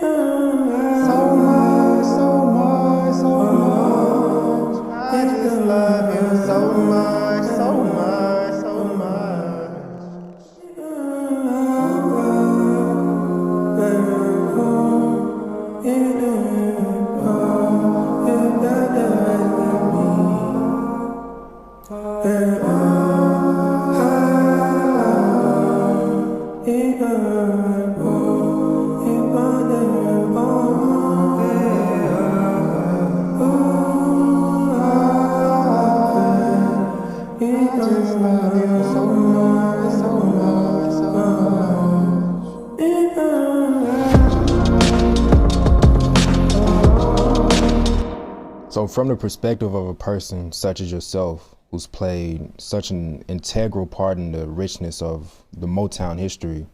So much, so much, so much. I just love you so much, so much, so So from the perspective of a person such as yourself, who's played such an integral part in the richness of the Motown history,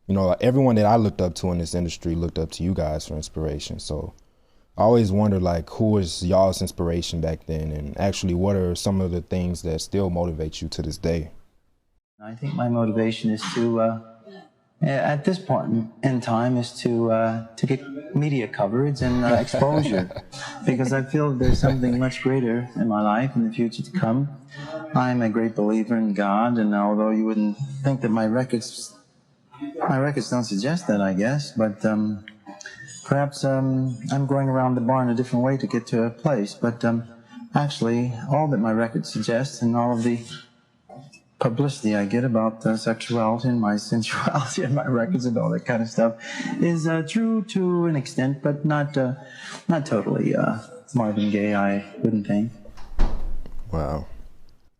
you know, everyone that I looked up to in this industry looked up to you guys for inspiration. So I always wondered, like, who was y'all's inspiration back then, and actually what are some of the things that still motivate you to this day? I think my motivation is to, at this point in time, is to get media coverage and exposure, because I feel there's something much greater in my life in the future to come. I'm a great believer in God, and although you wouldn't think that my records don't suggest that, I guess, but perhaps I'm going around the bar in a different way to get to a place, but actually all that my records suggest and all of the publicity I get about sexuality and my sensuality and my records and all that kind of stuff is true to an extent, but not totally Marvin Gaye, I wouldn't think. Wow.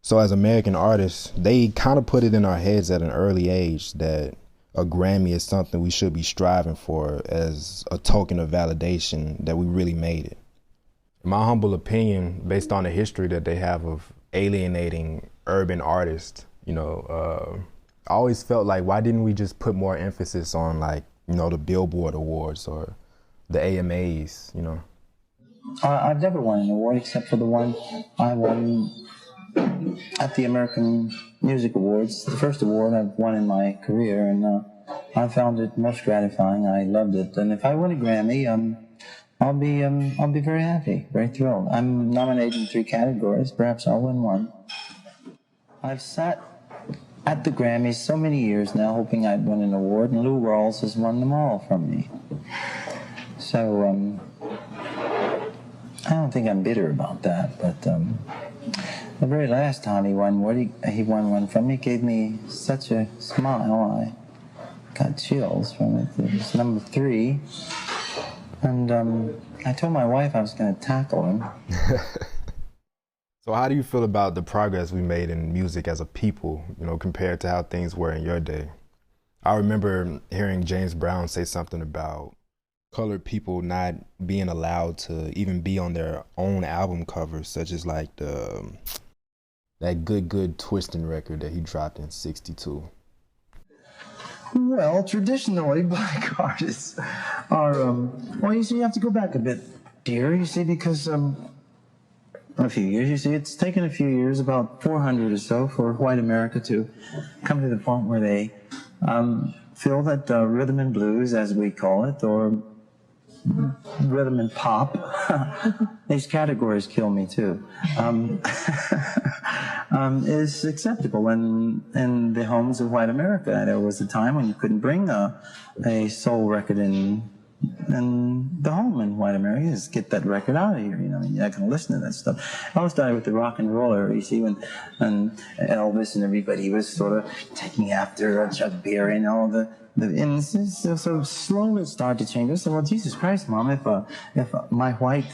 So as American artists, they kind of put it in our heads at an early age that a Grammy is something we should be striving for as a token of validation that we really made it. In my humble opinion, based on the history that they have of alienating urban artists, you know, I always felt like, why didn't we just put more emphasis on, like, you know, the Billboard Awards or the AMAs, you know? I've never won an award except for the one I won at the American Music Awards, the first award I've won in my career, and I found it most gratifying. I loved it, and if I win a Grammy, I'll be very happy, very thrilled. I'm nominated in 3 categories. Perhaps I'll win one. I've sat at the Grammys so many years now, hoping I'd win an award, and Lou Rawls has won them all from me. So I don't think I'm bitter about that, but the very last time he won one from me, gave me such a smile. I got chills from it. It was number 3, and I told my wife I was going to tackle him. So how do you feel about the progress we made in music as a people, you know, compared to how things were in your day? I remember hearing James Brown say something about colored people not being allowed to even be on their own album covers, such as like that Good Twistin' record that he dropped in '62. Well, traditionally, black artists are, well, you see, you have to go back a bit, dear, you see, because a few years, you see, it's taken a few years, about 400 or so, for white America to come to the point where they feel that rhythm and blues, as we call it, or rhythm and pop, these categories kill me too, is acceptable in the homes of white America. There was a time when you couldn't bring a soul record in the home in white America. Just get that record out of here, you know, you're not going to listen to that stuff. It all started with the rock and roller, you see, when Elvis and everybody was sort of taking after Chuck Berry and all and so slowly it started to change. I said, well, Jesus Christ, Mom, if my white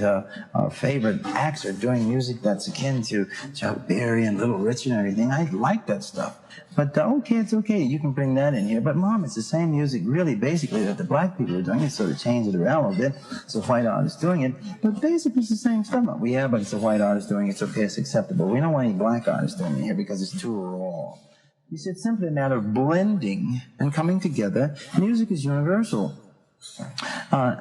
favorite acts are doing music that's akin to Chuck Berry and Little Richard and everything, I like that stuff. But okay, it's okay, you can bring that in here. But Mom, it's the same music, really, basically, that the black people are doing. It sort of changed it around a little bit. It's a white artist doing it, but basically it's the same stuff. We have, but it's a white artist doing it. It's okay, it's acceptable. We don't want any black artists doing it here because it's too raw. You see, it's simply a matter of blending and coming together. Music is universal.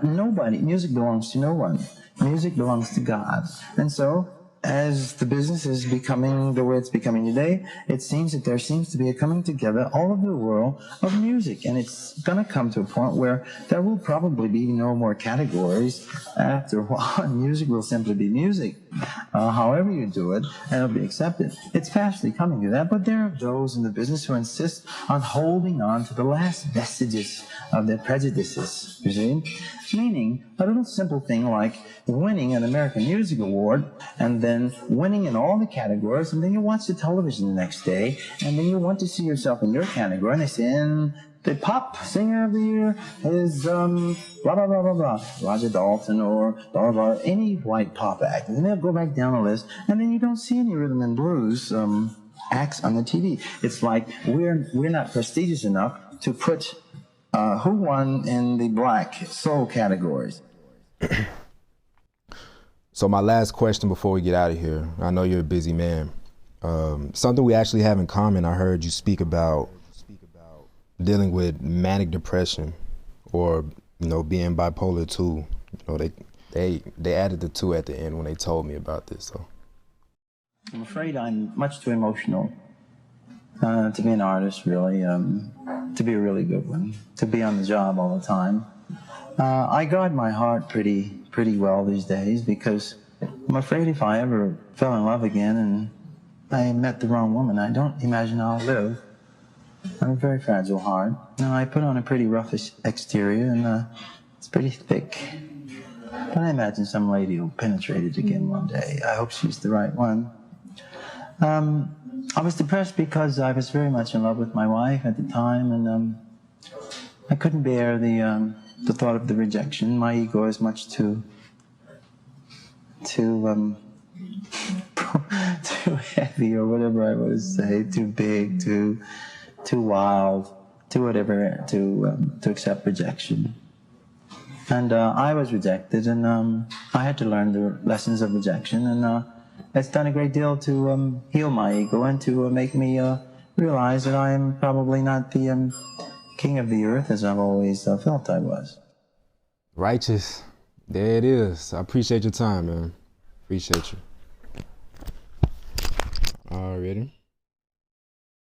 Music belongs to no one. Music belongs to God. And so as the business is becoming the way it's becoming today, it seems that there seems to be a coming together all over the world of music. And it's going to come to a point where there will probably be no more categories. After a while, music will simply be music. However you do it, and it'll be accepted. It's fastly coming to that, but there are those in the business who insist on holding on to the last vestiges of their prejudices, you see? Meaning, a little simple thing like winning an American Music Award and then winning in all the categories, and then you watch the television the next day, and then you want to see yourself in your category, and they say, and the pop singer of the year is blah, blah, blah, blah, blah, Roger Dalton or blah, blah, blah, any white pop act. And then they'll go back down the list, and then you don't see any rhythm and blues acts on the TV. It's like we're not prestigious enough to put who won in the black soul categories. So my last question before we get out of here, I know you're a busy man. Something we actually have in common, I heard you speak about dealing with manic depression or, being bipolar 2. They added the 2 at the end when they told me about this. So I'm afraid I'm much too emotional to be an artist, really, to be a really good one, to be on the job all the time. I guard my heart pretty well these days because I'm afraid if I ever fell in love again and I met the wrong woman, I don't imagine I'll live. I have a very fragile heart. Now, I put on a pretty rough exterior, and it's pretty thick. But I imagine some lady will penetrate it again one day. I hope she's the right one. I was depressed because I was very much in love with my wife at the time, and I couldn't bear the thought of the rejection. My ego is much too heavy, or whatever I want to say, too big, too wild, too whatever, to accept rejection. And I was rejected, and I had to learn the lessons of rejection, and it's done a great deal to heal my ego and to make me realize that I am probably not the king of the earth as I've always felt I was. Righteous. There it is. I appreciate your time, man. Appreciate you. All right, ready?